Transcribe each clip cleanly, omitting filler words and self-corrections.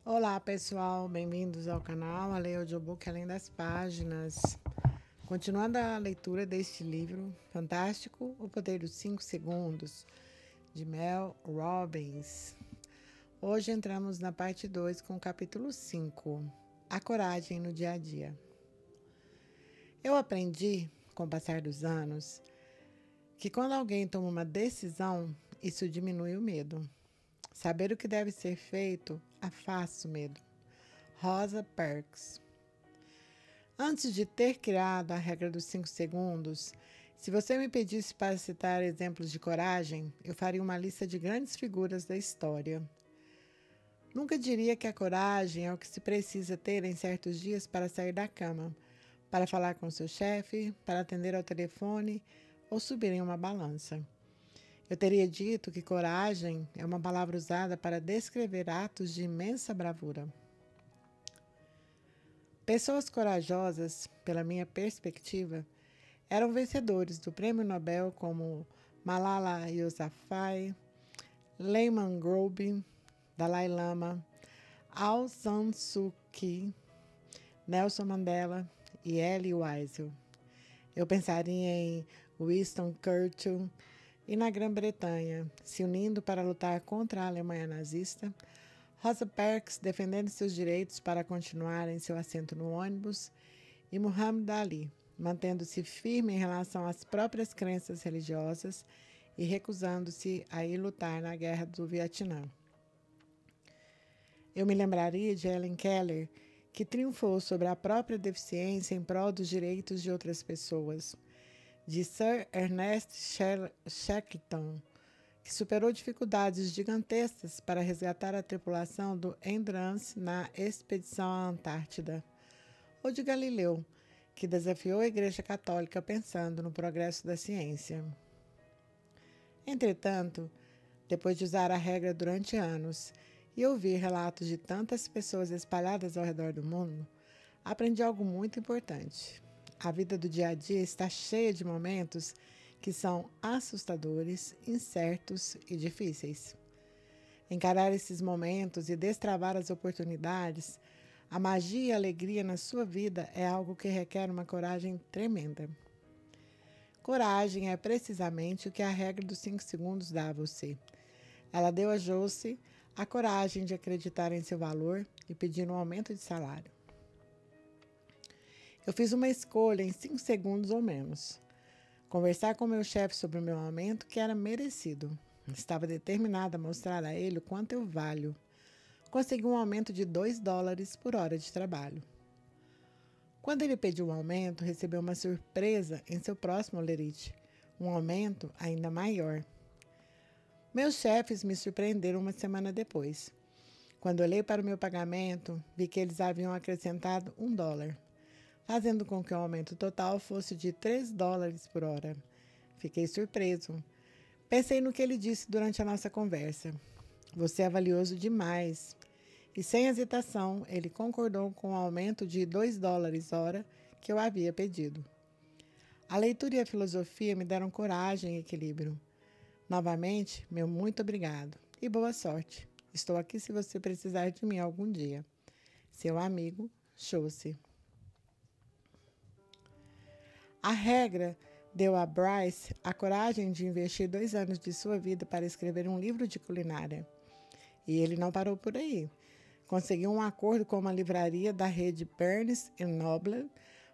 Olá pessoal, bem-vindos ao canal A Lei Audiobook Além das Páginas. Continuando a leitura deste livro fantástico, O Poder dos 5 Segundos, de Mel Robbins. Hoje entramos na parte 2 com o capítulo 5, A Coragem no Dia a Dia. Eu aprendi, com o passar dos anos, que quando alguém toma uma decisão, isso diminui o medo. Saber o que deve ser feito afasta o medo. Rosa Parks. Antes de ter criado a regra dos 5 segundos, se você me pedisse para citar exemplos de coragem, eu faria uma lista de grandes figuras da história. Nunca diria que a coragem é o que se precisa ter em certos dias para sair da cama, para falar com seu chefe, para atender ao telefone ou subir em uma balança. Eu teria dito que coragem é uma palavra usada para descrever atos de imensa bravura. Pessoas corajosas, pela minha perspectiva, eram vencedores do Prêmio Nobel como Malala Yousafzai, Lyman Grobe, Dalai Lama, Aung San Suu Kyi, Nelson Mandela e Elie Wiesel. Eu pensaria em Winston Churchill e na Grã-Bretanha, se unindo para lutar contra a Alemanha nazista, Rosa Parks defendendo seus direitos para continuar em seu assento no ônibus e Muhammad Ali, mantendo-se firme em relação às próprias crenças religiosas e recusando-se a ir lutar na guerra do Vietnã. Eu me lembraria de Helen Keller, que triunfou sobre a própria deficiência em prol dos direitos de outras pessoas, de Sir Ernest Shackleton, que superou dificuldades gigantescas para resgatar a tripulação do Endurance na expedição à Antártida, ou de Galileu, que desafiou a Igreja Católica pensando no progresso da ciência. Entretanto, depois de usar a regra durante anos e ouvir relatos de tantas pessoas espalhadas ao redor do mundo, aprendi algo muito importante. A vida do dia a dia está cheia de momentos que são assustadores, incertos e difíceis. Encarar esses momentos e destravar as oportunidades, a magia e a alegria na sua vida é algo que requer uma coragem tremenda. Coragem é precisamente o que a regra dos 5 segundos dá a você. Ela deu a Josie a coragem de acreditar em seu valor e pedir um aumento de salário. Eu fiz uma escolha em 5 segundos ou menos. Conversar com meu chefe sobre o meu aumento, que era merecido. Estava determinada a mostrar a ele o quanto eu valho. Consegui um aumento de $2 por hora de trabalho. Quando ele pediu o aumento, recebeu uma surpresa em seu próximo lerite. Um aumento ainda maior. Meus chefes me surpreenderam uma semana depois. Quando olhei para o meu pagamento, vi que eles haviam acrescentado $1. Fazendo com que o aumento total fosse de $3 por hora. Fiquei surpreso. Pensei no que ele disse durante a nossa conversa. Você é valioso demais. E sem hesitação, ele concordou com o aumento de $2 hora que eu havia pedido. A leitura e a filosofia me deram coragem e equilíbrio. Novamente, meu muito obrigado e boa sorte. Estou aqui se você precisar de mim algum dia. Seu amigo, Josie. A regra deu a Bryce a coragem de investir 2 anos de sua vida para escrever um livro de culinária. E ele não parou por aí. Conseguiu um acordo com uma livraria da rede Barnes & Noble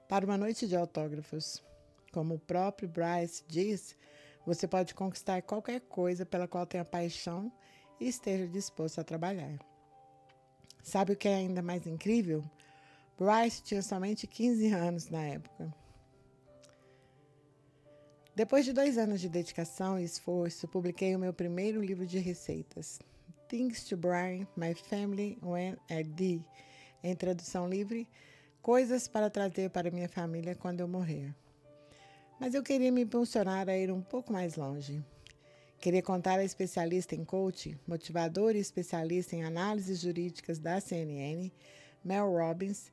para uma noite de autógrafos. Como o próprio Bryce diz, você pode conquistar qualquer coisa pela qual tenha paixão e esteja disposto a trabalhar. Sabe o que é ainda mais incrível? Bryce tinha somente 15 anos na época. Depois de 2 anos de dedicação e esforço, publiquei o meu primeiro livro de receitas, Things to Bring My Family When I Die, em tradução livre, Coisas para trazer para minha família quando eu morrer. Mas eu queria me impulsionar a ir um pouco mais longe. Queria contar a especialista em coaching, motivadora e especialista em análises jurídicas da CNN, Mel Robbins,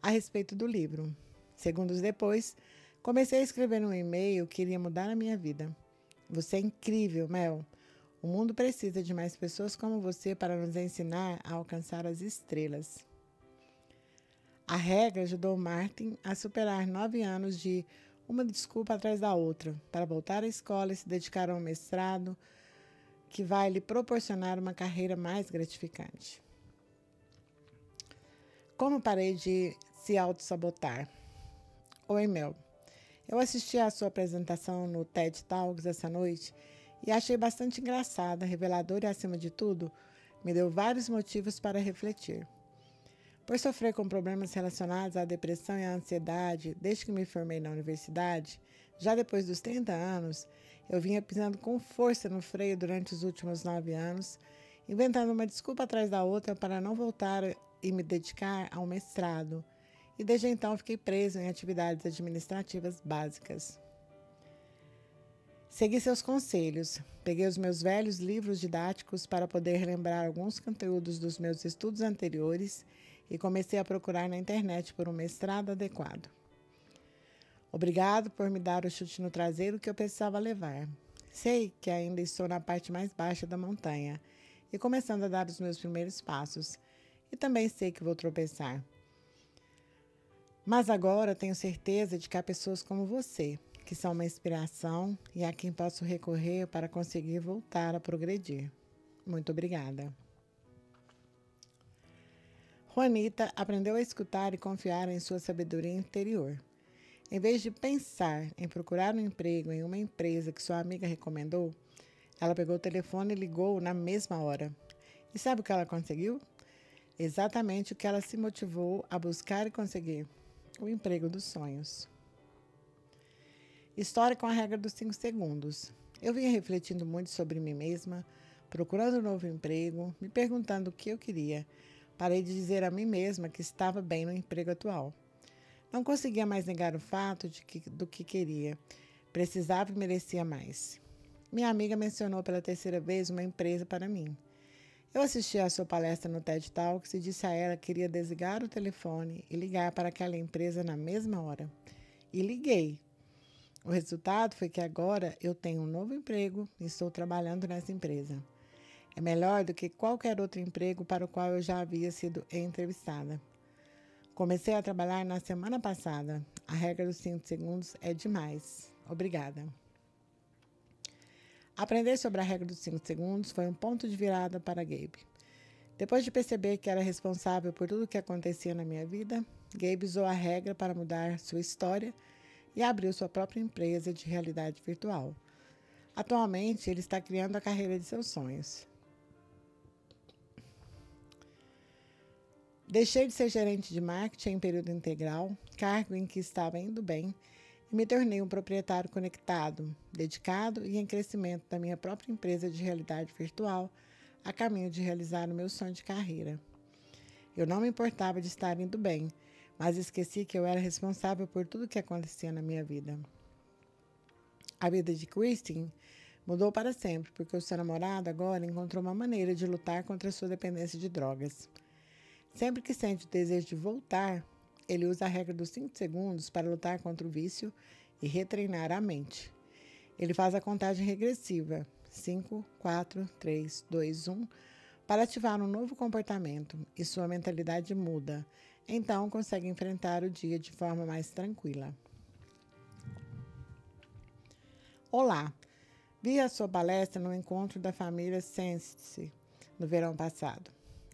a respeito do livro. Segundos depois, comecei a escrever um e-mail que iria mudar a minha vida. Você é incrível, Mel. O mundo precisa de mais pessoas como você para nos ensinar a alcançar as estrelas. A regra ajudou Martin a superar 9 anos de uma desculpa atrás da outra para voltar à escola e se dedicar a um mestrado que vai lhe proporcionar uma carreira mais gratificante. Como parei de se auto-sabotar? Oi, Mel. Eu assisti à sua apresentação no TED Talks essa noite e achei bastante engraçada, reveladora e, acima de tudo, me deu vários motivos para refletir. Por sofrer com problemas relacionados à depressão e à ansiedade desde que me formei na universidade, já depois dos 30 anos, eu vinha pisando com força no freio durante os últimos 9 anos, inventando uma desculpa atrás da outra para não voltar e me dedicar ao mestrado. E desde então fiquei preso em atividades administrativas básicas. Segui seus conselhos. Peguei os meus velhos livros didáticos para poder relembrar alguns conteúdos dos meus estudos anteriores e comecei a procurar na internet por um mestrado adequado. Obrigado por me dar o chute no traseiro que eu precisava levar. Sei que ainda estou na parte mais baixa da montanha e começando a dar os meus primeiros passos. E também sei que vou tropeçar. Mas agora tenho certeza de que há pessoas como você, que são uma inspiração e a quem posso recorrer para conseguir voltar a progredir. Muito obrigada. Juanita aprendeu a escutar e confiar em sua sabedoria interior. Em vez de pensar em procurar um emprego em uma empresa que sua amiga recomendou, ela pegou o telefone e ligou na mesma hora. E sabe o que ela conseguiu? Exatamente o que ela se motivou a buscar e conseguir: o emprego dos sonhos. História com a regra dos 5 segundos. Eu vinha refletindo muito sobre mim mesma, procurando um novo emprego, me perguntando o que eu queria. Parei de dizer a mim mesma que estava bem no emprego atual. Não conseguia mais negar o fato do que queria. Precisava e merecia mais. Minha amiga mencionou pela terceira vez uma empresa para mim. Eu assisti à sua palestra no TED Talks e disse a ela que queria desligar o telefone e ligar para aquela empresa na mesma hora. E liguei. O resultado foi que agora eu tenho um novo emprego e estou trabalhando nessa empresa. É melhor do que qualquer outro emprego para o qual eu já havia sido entrevistada. Comecei a trabalhar na semana passada. A regra dos 5 segundos é demais. Obrigada. Aprender sobre a regra dos 5 segundos foi um ponto de virada para Gabe. Depois de perceber que era responsável por tudo o que acontecia na minha vida, Gabe usou a regra para mudar sua história e abriu sua própria empresa de realidade virtual. Atualmente, ele está criando a carreira de seus sonhos. Deixei de ser gerente de marketing em período integral, cargo em que estava indo bem, e me tornei um proprietário conectado, dedicado e em crescimento da minha própria empresa de realidade virtual, a caminho de realizar o meu sonho de carreira. Eu não me importava de estar indo bem, mas esqueci que eu era responsável por tudo o que acontecia na minha vida. A vida de Christine mudou para sempre, porque o seu namorado agora encontrou uma maneira de lutar contra a sua dependência de drogas. Sempre que sente o desejo de voltar, ele usa a regra dos 5 segundos para lutar contra o vício e retreinar a mente. Ele faz a contagem regressiva, 5, 4, 3, 2, 1, para ativar um novo comportamento e sua mentalidade muda. Então, consegue enfrentar o dia de forma mais tranquila. Olá! Vi a sua palestra no encontro da família Sense no verão passado.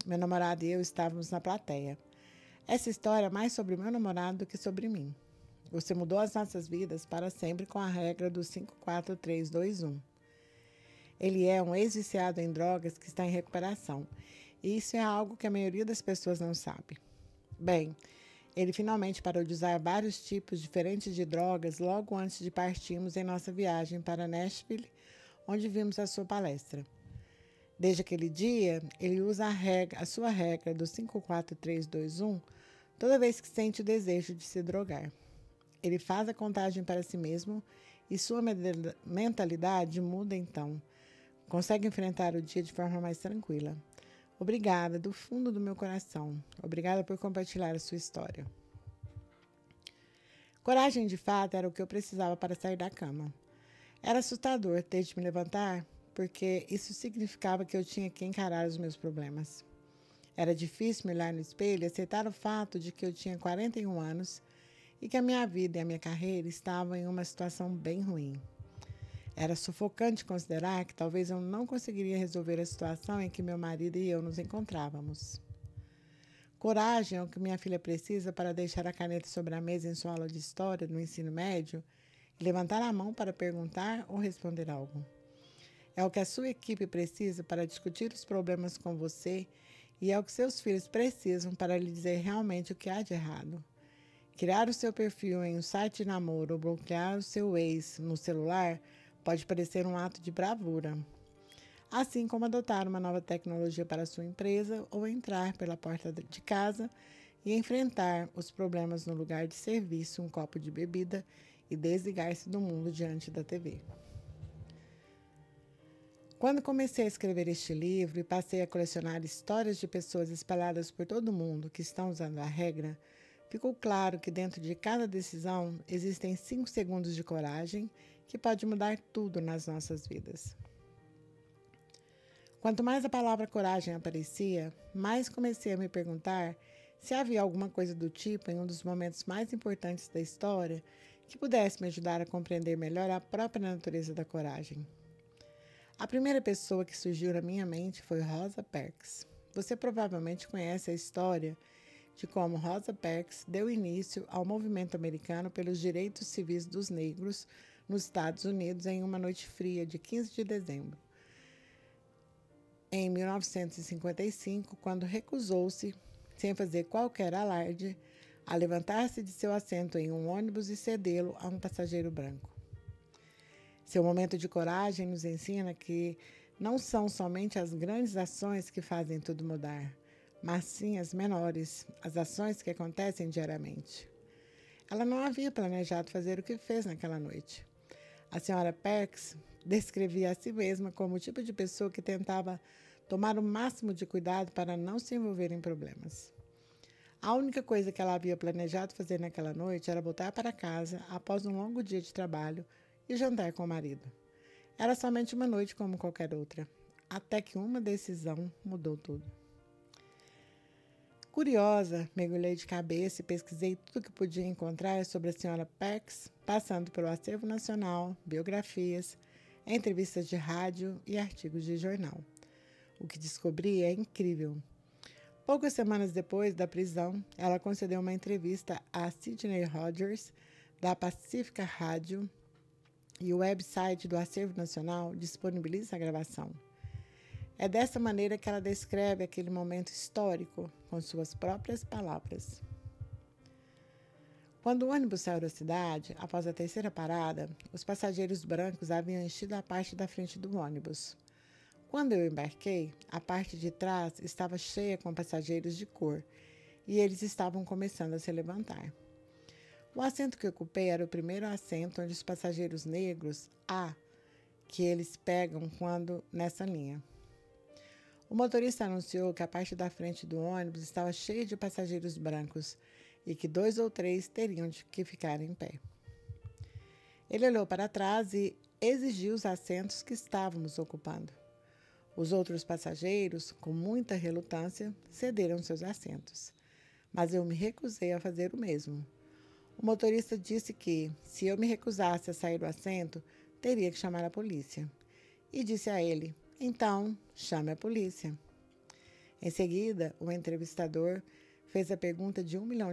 Meu namorado e eu estávamos na plateia. Essa história é mais sobre meu namorado do que sobre mim. Você mudou as nossas vidas para sempre com a regra do 5, 4, 3, 2, 1. Ele é um ex-viciado em drogas que está em recuperação. E isso é algo que a maioria das pessoas não sabe. Bem, ele finalmente parou de usar vários tipos diferentes de drogas logo antes de partirmos em nossa viagem para Nashville, onde vimos a sua palestra. Desde aquele dia, ele usa a sua regra do 5, 4, 3, 2, 1 toda vez que sente o desejo de se drogar. Ele faz a contagem para si mesmo e sua mentalidade muda então. Consegue enfrentar o dia de forma mais tranquila. Obrigada, do fundo do meu coração. Obrigada por compartilhar a sua história. Coragem, de fato, era o que eu precisava para sair da cama. Era assustador ter de me levantar porque isso significava que eu tinha que encarar os meus problemas. Era difícil me olhar no espelho e aceitar o fato de que eu tinha 41 anos e que a minha vida e a minha carreira estavam em uma situação bem ruim. Era sufocante considerar que talvez eu não conseguiria resolver a situação em que meu marido e eu nos encontrávamos. Coragem é o que minha filha precisa para deixar a caneta sobre a mesa em sua aula de história no ensino médio e levantar a mão para perguntar ou responder algo. É o que a sua equipe precisa para discutir os problemas com você e é o que seus filhos precisam para lhe dizer realmente o que há de errado. Criar o seu perfil em um site de namoro ou bloquear o seu ex no celular pode parecer um ato de bravura, assim como adotar uma nova tecnologia para a sua empresa ou entrar pela porta de casa e enfrentar os problemas no lugar de serviço, um copo de bebida e desligar-se do mundo diante da TV. Quando comecei a escrever este livro e passei a colecionar histórias de pessoas espalhadas por todo o mundo que estão usando a regra, ficou claro que dentro de cada decisão existem 5 segundos de coragem que pode mudar tudo nas nossas vidas. Quanto mais a palavra coragem aparecia, mais comecei a me perguntar se havia alguma coisa do tipo em um dos momentos mais importantes da história que pudesse me ajudar a compreender melhor a própria natureza da coragem. A primeira pessoa que surgiu na minha mente foi Rosa Parks. Você provavelmente conhece a história de como Rosa Parks deu início ao movimento americano pelos direitos civis dos negros nos Estados Unidos em uma noite fria de 15 de dezembro, em 1955, quando recusou-se, sem fazer qualquer alarde, a levantar-se de seu assento em um ônibus e cedê-lo a um passageiro branco. Seu momento de coragem nos ensina que não são somente as grandes ações que fazem tudo mudar, mas sim as menores, as ações que acontecem diariamente. Ela não havia planejado fazer o que fez naquela noite. A senhora Parks descrevia a si mesma como o tipo de pessoa que tentava tomar o máximo de cuidado para não se envolver em problemas. A única coisa que ela havia planejado fazer naquela noite era voltar para casa após um longo dia de trabalho e jantar com o marido. Era somente uma noite como qualquer outra, até que uma decisão mudou tudo. Curiosa, mergulhei de cabeça e pesquisei tudo o que podia encontrar sobre a senhora Parks, passando pelo acervo nacional, biografias, entrevistas de rádio e artigos de jornal. O que descobri é incrível. Poucas semanas depois da prisão, ela concedeu uma entrevista a Sidney Rogers, da Pacifica Rádio, e o website do Acervo Nacional disponibiliza a gravação. É dessa maneira que ela descreve aquele momento histórico, com suas próprias palavras. Quando o ônibus saiu da cidade, após a terceira parada, os passageiros brancos haviam enchido a parte da frente do ônibus. Quando eu embarquei, a parte de trás estava cheia com passageiros de cor, e eles estavam começando a se levantar. O assento que ocupei era o primeiro assento onde os passageiros negros, que eles pegam quando nessa linha. O motorista anunciou que a parte da frente do ônibus estava cheia de passageiros brancos e que 2 ou 3 teriam que ficar em pé. Ele olhou para trás e exigiu os assentos que estávamos ocupando. Os outros passageiros, com muita relutância, cederam seus assentos, mas eu me recusei a fazer o mesmo. O motorista disse que, se eu me recusasse a sair do assento, teria que chamar a polícia. E disse a ele: então, chame a polícia. Em seguida, o entrevistador fez a pergunta de $1 milhão.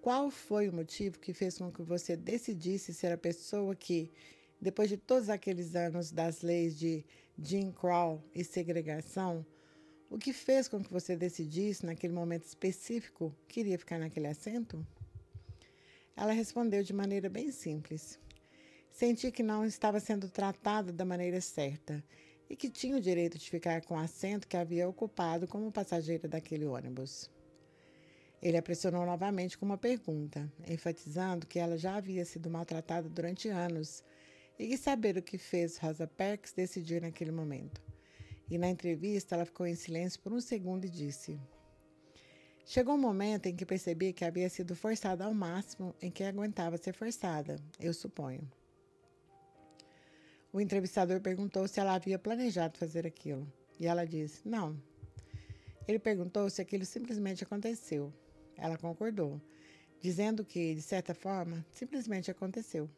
Qual foi o motivo que fez com que você decidisse ser a pessoa que, depois de todos aqueles anos das leis de Jim Crow e segregação, o que fez com que você decidisse, naquele momento específico, que iria ficar naquele assento? Ela respondeu de maneira bem simples. Senti que não estava sendo tratada da maneira certa e que tinha o direito de ficar com o assento que havia ocupado como passageira daquele ônibus. Ele a pressionou novamente com uma pergunta, enfatizando que ela já havia sido maltratada durante anos e que saber o que fez Rosa Parks decidir naquele momento. E na entrevista ela ficou em silêncio por um segundo e disse: chegou um momento em que percebi que havia sido forçada ao máximo em que aguentava ser forçada, eu suponho. O entrevistador perguntou se ela havia planejado fazer aquilo. E ela disse, não. Ele perguntou se aquilo simplesmente aconteceu. Ela concordou, dizendo que, de certa forma, simplesmente aconteceu.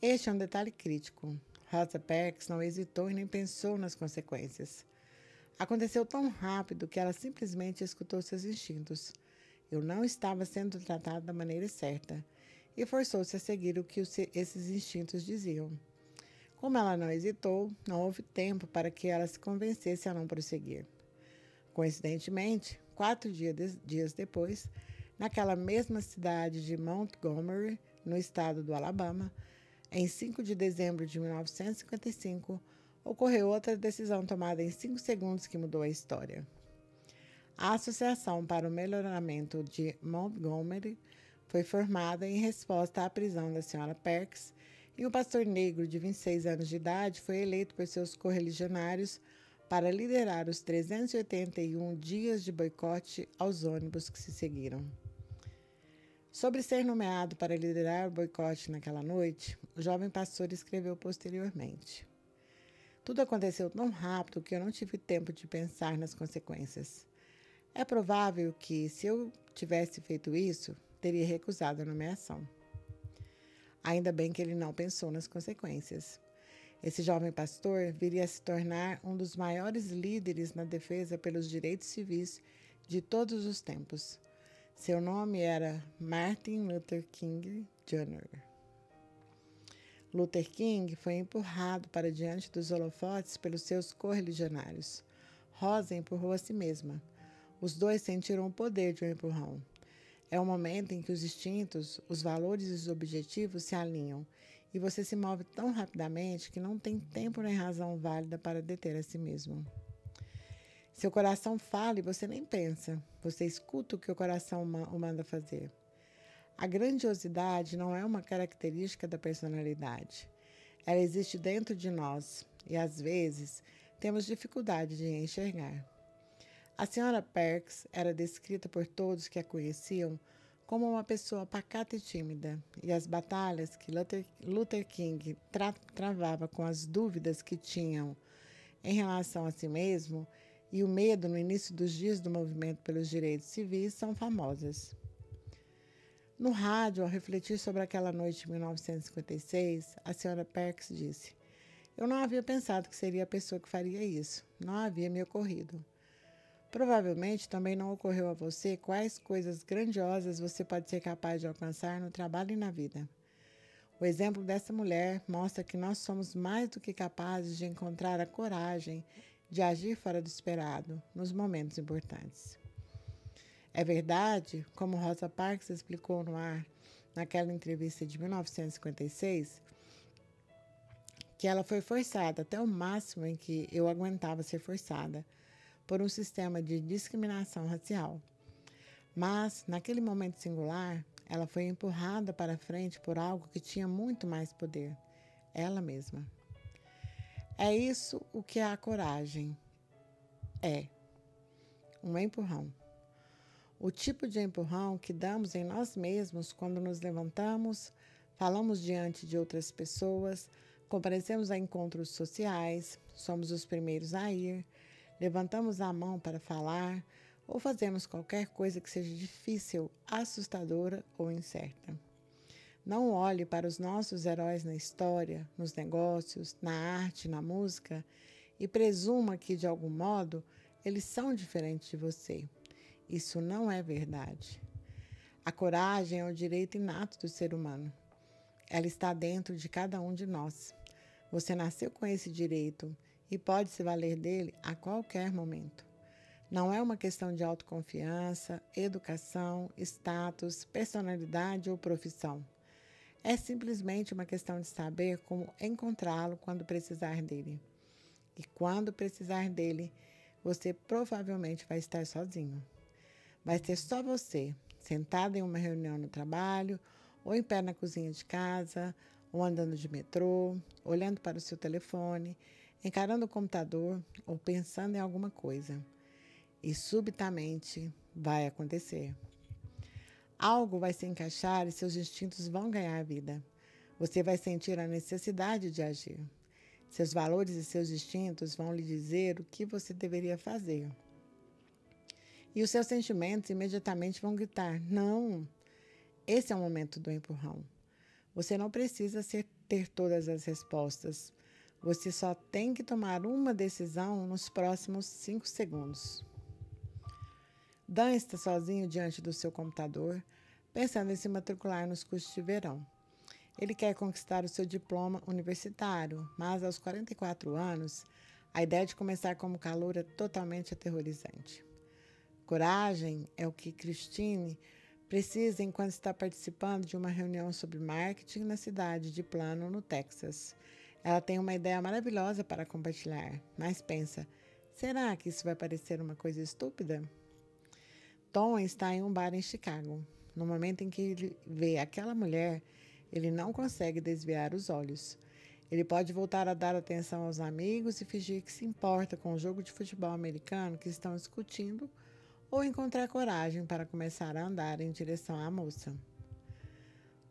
Este é um detalhe crítico. Rosa Parks não hesitou e nem pensou nas consequências. Aconteceu tão rápido que ela simplesmente escutou seus instintos. Eu não estava sendo tratada da maneira certa e forçou-se a seguir o que esses instintos diziam. Como ela não hesitou, não houve tempo para que ela se convencesse a não prosseguir. Coincidentemente, 4 dias depois, naquela mesma cidade de Montgomery, no estado do Alabama, em 5 de dezembro de 1955, ocorreu outra decisão tomada em 5 segundos que mudou a história. A Associação para o Melhoramento de Montgomery foi formada em resposta à prisão da Sra. Parks, e um pastor negro de 26 anos de idade foi eleito por seus correligionários para liderar os 381 dias de boicote aos ônibus que se seguiram. Sobre ser nomeado para liderar o boicote naquela noite, o jovem pastor escreveu posteriormente. Tudo aconteceu tão rápido que eu não tive tempo de pensar nas consequências. É provável que, se eu tivesse feito isso, teria recusado a nomeação. Ainda bem que ele não pensou nas consequências. Esse jovem pastor viria a se tornar um dos maiores líderes na defesa pelos direitos civis de todos os tempos. Seu nome era Martin Luther King Jr. Luther King foi empurrado para diante dos holofotes pelos seus correligionários. Rosa empurrou a si mesma. Os dois sentiram o poder de um empurrão. É o momento em que os instintos, os valores e os objetivos se alinham, e você se move tão rapidamente que não tem tempo nem razão válida para deter a si mesmo. Seu coração fala e você nem pensa. Você escuta o que o coração o manda fazer. A grandiosidade não é uma característica da personalidade. Ela existe dentro de nós e, às vezes, temos dificuldade de enxergar. A Sra. Parks era descrita por todos que a conheciam como uma pessoa pacata e tímida, e as batalhas que Luther King travava com as dúvidas que tinham em relação a si mesmo e o medo no início dos dias do movimento pelos direitos civis são famosas. No rádio, ao refletir sobre aquela noite de 1956, a Sra. Parks disse: eu não havia pensado que seria a pessoa que faria isso. Não havia me ocorrido. Provavelmente também não ocorreu a você quais coisas grandiosas você pode ser capaz de alcançar no trabalho e na vida. O exemplo dessa mulher mostra que nós somos mais do que capazes de encontrar a coragem de agir fora do esperado, nos momentos importantes. É verdade, como Rosa Parks explicou no ar, naquela entrevista de 1956, que ela foi forçada até o máximo em que eu aguentava ser forçada, por um sistema de discriminação racial. Mas, naquele momento singular, ela foi empurrada para frente por algo que tinha muito mais poder, ela mesma. É isso o que a coragem é, um empurrão. O tipo de empurrão que damos em nós mesmos quando nos levantamos, falamos diante de outras pessoas, comparecemos a encontros sociais, somos os primeiros a ir, levantamos a mão para falar ou fazemos qualquer coisa que seja difícil, assustadora ou incerta. Não olhe para os nossos heróis na história, nos negócios, na arte, na música e presuma que, de algum modo, eles são diferentes de você. Isso não é verdade. A coragem é o direito inato do ser humano. Ela está dentro de cada um de nós. Você nasceu com esse direito e pode se valer dele a qualquer momento. Não é uma questão de autoconfiança, educação, status, personalidade ou profissão. É simplesmente uma questão de saber como encontrá-lo quando precisar dele. E quando precisar dele, você provavelmente vai estar sozinho. Vai ser só você, sentado em uma reunião no trabalho, ou em pé na cozinha de casa, ou andando de metrô, olhando para o seu telefone, encarando o computador ou pensando em alguma coisa. E subitamente vai acontecer. Algo vai se encaixar e seus instintos vão ganhar vida. Você vai sentir a necessidade de agir. Seus valores e seus instintos vão lhe dizer o que você deveria fazer. E os seus sentimentos imediatamente vão gritar: não, esse é o momento do empurrão. Você não precisa ter todas as respostas. Você só tem que tomar uma decisão nos próximos 5 segundos. Dan está sozinho diante do seu computador, pensando em se matricular nos cursos de verão. Ele quer conquistar o seu diploma universitário, mas aos 44 anos, a ideia de começar como calouro é totalmente aterrorizante. Coragem é o que Christine precisa enquanto está participando de uma reunião sobre marketing na cidade de Plano, no Texas. Ela tem uma ideia maravilhosa para compartilhar, mas pensa: será que isso vai parecer uma coisa estúpida? Tom está em um bar em Chicago. No momento em que ele vê aquela mulher, ele não consegue desviar os olhos. Ele pode voltar a dar atenção aos amigos e fingir que se importa com o jogo de futebol americano que estão discutindo, ou encontrar coragem para começar a andar em direção à moça.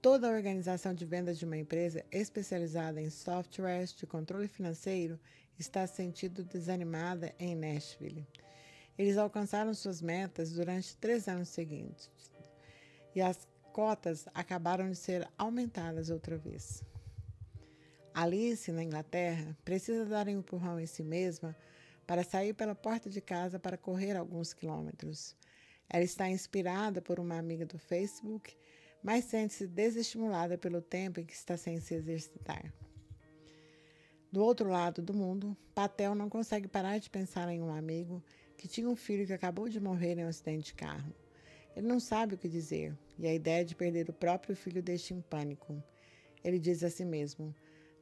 Toda a organização de vendas de uma empresa especializada em softwares de controle financeiro está se sentindo desanimada em Nashville. Eles alcançaram suas metas durante 3 anos seguintes e as cotas acabaram de ser aumentadas outra vez. Alice, na Inglaterra, precisa dar um empurrão em si mesma para sair pela porta de casa para correr alguns quilômetros. Ela está inspirada por uma amiga do Facebook, mas sente-se desestimulada pelo tempo em que está sem se exercitar. Do outro lado do mundo, Patel não consegue parar de pensar em um amigo que tinha um filho que acabou de morrer em um acidente de carro. Ele não sabe o que dizer, e a ideia de perder o próprio filho deixa em pânico. Ele diz a si mesmo: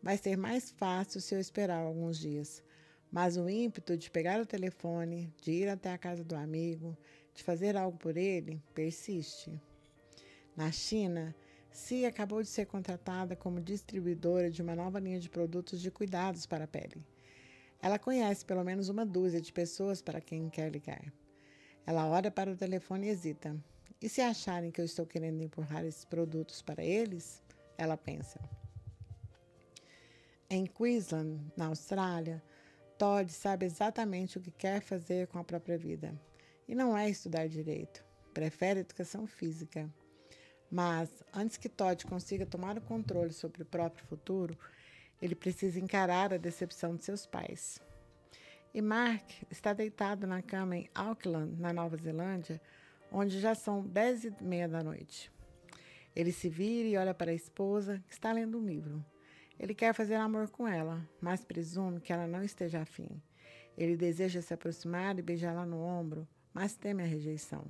vai ser mais fácil se eu esperar alguns dias. Mas o ímpeto de pegar o telefone, de ir até a casa do amigo, de fazer algo por ele, persiste. Na China, Xi acabou de ser contratada como distribuidora de uma nova linha de produtos de cuidados para a pele. Ela conhece pelo menos uma dúzia de pessoas para quem quer ligar. Ela olha para o telefone e hesita. E se acharem que eu estou querendo empurrar esses produtos para eles? Ela pensa. Em Queensland, na Austrália, Todd sabe exatamente o que quer fazer com a própria vida. E não é estudar direito. Prefere educação física. Mas, antes que Todd consiga tomar o controle sobre o próprio futuro, ele precisa encarar a decepção de seus pais. E Mark está deitado na cama em Auckland, na Nova Zelândia, onde já são 10h30 da noite. Ele se vira e olha para a esposa, que está lendo um livro. Ele quer fazer amor com ela, mas presume que ela não esteja afim. Ele deseja se aproximar e beijá-la no ombro, mas teme a rejeição.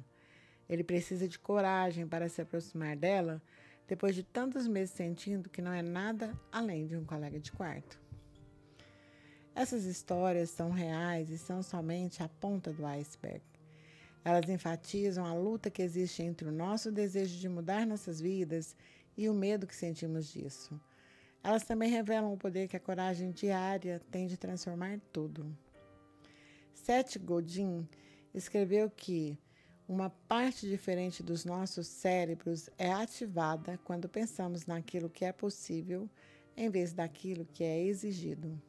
Ele precisa de coragem para se aproximar dela, depois de tantos meses sentindo que não é nada além de um colega de quarto. Essas histórias são reais e são somente a ponta do iceberg. Elas enfatizam a luta que existe entre o nosso desejo de mudar nossas vidas e o medo que sentimos disso. Elas também revelam o poder que a coragem diária tem de transformar tudo. Seth Godin escreveu que uma parte diferente dos nossos cérebros é ativada quando pensamos naquilo que é possível em vez daquilo que é exigido.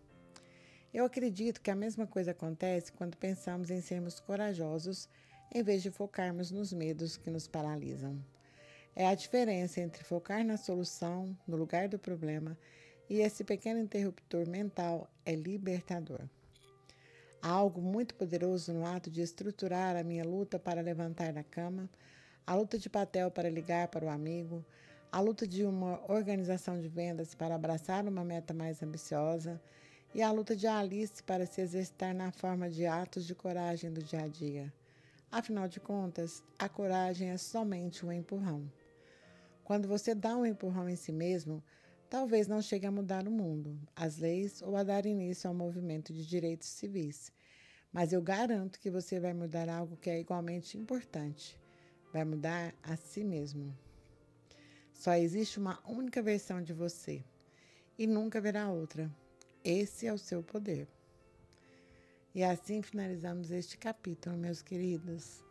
Eu acredito que a mesma coisa acontece quando pensamos em sermos corajosos em vez de focarmos nos medos que nos paralisam. É a diferença entre focar na solução, no lugar do problema, e esse pequeno interruptor mental é libertador. Há algo muito poderoso no ato de estruturar a minha luta para levantar da cama, a luta de Patel para ligar para o amigo, a luta de uma organização de vendas para abraçar uma meta mais ambiciosa e a luta de Alice para se exercitar na forma de atos de coragem do dia a dia. Afinal de contas, a coragem é somente um empurrão. Quando você dá um empurrão em si mesmo, talvez não chegue a mudar o mundo, as leis ou a dar início ao movimento de direitos civis. Mas eu garanto que você vai mudar algo que é igualmente importante. Vai mudar a si mesmo. Só existe uma única versão de você e nunca haverá outra. Esse é o seu poder. E assim finalizamos este capítulo, meus queridos.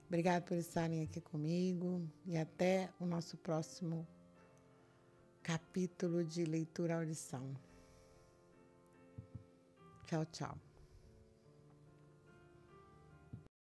Obrigado por estarem aqui comigo e até o nosso próximo capítulo de leitura-audição. Tchau, tchau.